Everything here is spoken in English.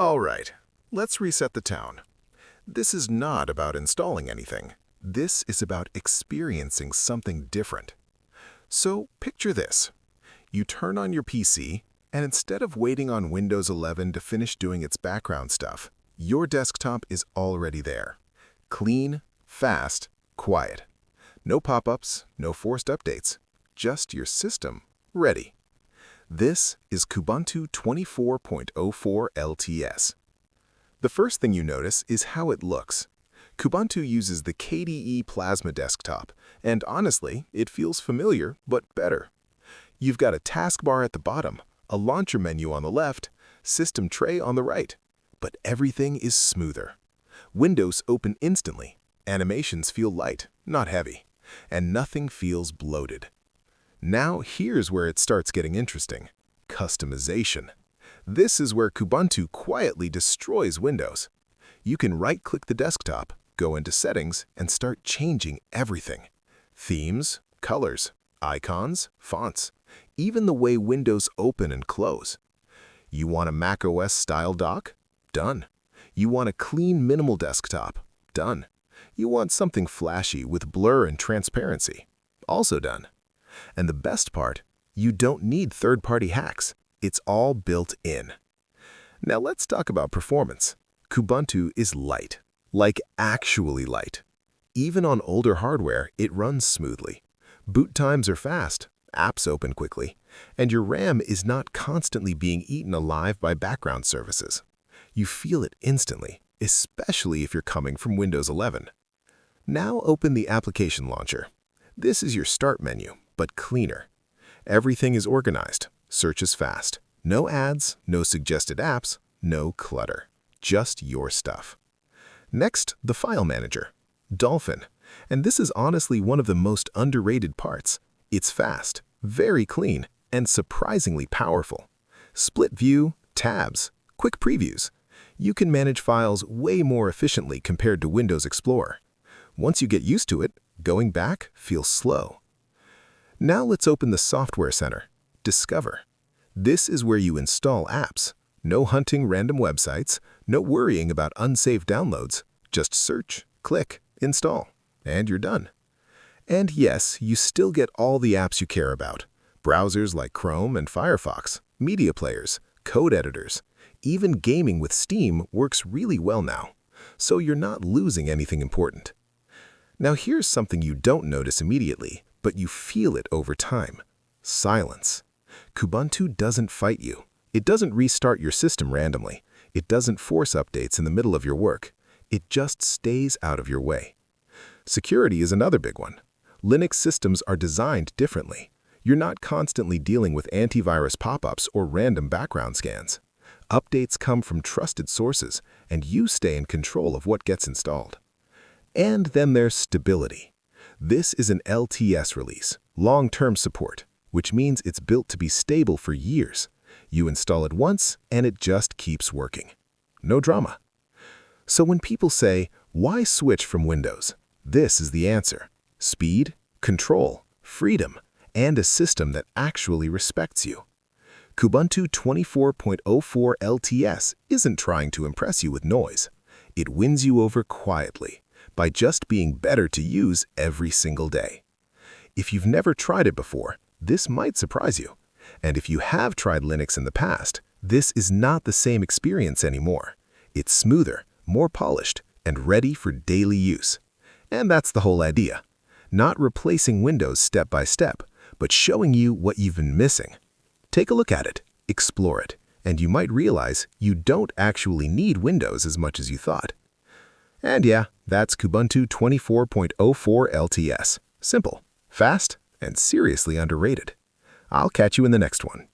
All right, let's reset the town. This is not about installing anything. This is about experiencing something different. So picture this. You turn on your PC, and instead of waiting on Windows 11 to finish doing its background stuff, your desktop is already there. Clean, fast, quiet. No pop-ups, no forced updates. Just your system ready. This is Kubuntu 24.04 LTS. The first thing you notice is how it looks. Kubuntu uses the KDE Plasma desktop, and honestly, it feels familiar, but better. You've got a taskbar at the bottom, a launcher menu on the left, system tray on the right. But everything is smoother. Windows open instantly, animations feel light, not heavy, and nothing feels bloated. Now here's where it starts getting interesting. Customization. This is where Kubuntu quietly destroys Windows. You can right-click the desktop, go into Settings, and start changing everything. Themes, colors, icons, fonts, even the way windows open and close. You want a macOS style dock? Done. You want a clean minimal desktop? Done. You want something flashy with blur and transparency? Also done. And the best part, you don't need third-party hacks. It's all built in. Now let's talk about performance. Kubuntu is light, like actually light. Even on older hardware, it runs smoothly. Boot times are fast, apps open quickly, and your RAM is not constantly being eaten alive by background services. You feel it instantly, especially if you're coming from Windows 11. Now open the application launcher. This is your start menu, but cleaner. Everything is organized, search is fast. No ads, no suggested apps, no clutter. Just your stuff. Next, the file manager, Dolphin. And this is honestly one of the most underrated parts. It's fast, very clean, and surprisingly powerful. Split view, tabs, quick previews. You can manage files way more efficiently compared to Windows Explorer. Once you get used to it, going back feels slow. Now let's open the Software Center, Discover. This is where you install apps. No hunting random websites, no worrying about unsaved downloads. Just search, click, install, and you're done. And yes, you still get all the apps you care about. Browsers like Chrome and Firefox, media players, code editors. Even gaming with Steam works really well now, so you're not losing anything important. Now here's something you don't notice immediately, but you feel it over time. Silence. Kubuntu doesn't fight you. It doesn't restart your system randomly. It doesn't force updates in the middle of your work. It just stays out of your way. Security is another big one. Linux systems are designed differently. You're not constantly dealing with antivirus pop-ups or random background scans. Updates come from trusted sources, and you stay in control of what gets installed. And then there's stability. This is an LTS release, long-term support, which means it's built to be stable for years. You install it once, and it just keeps working. No drama. So when people say, why switch from Windows? This is the answer. Speed, control, freedom, and a system that actually respects you. Kubuntu 24.04 LTS isn't trying to impress you with noise. It wins you over quietly by just being better to use every single day. If you've never tried it before, this might surprise you. And if you have tried Linux in the past, this is not the same experience anymore. It's smoother, more polished, and ready for daily use. And that's the whole idea. Not replacing Windows step by step, but showing you what you've been missing. Take a look at it, explore it, and you might realize you don't actually need Windows as much as you thought. And yeah, that's Kubuntu 24.04 LTS. Simple, fast, and seriously underrated. I'll catch you in the next one.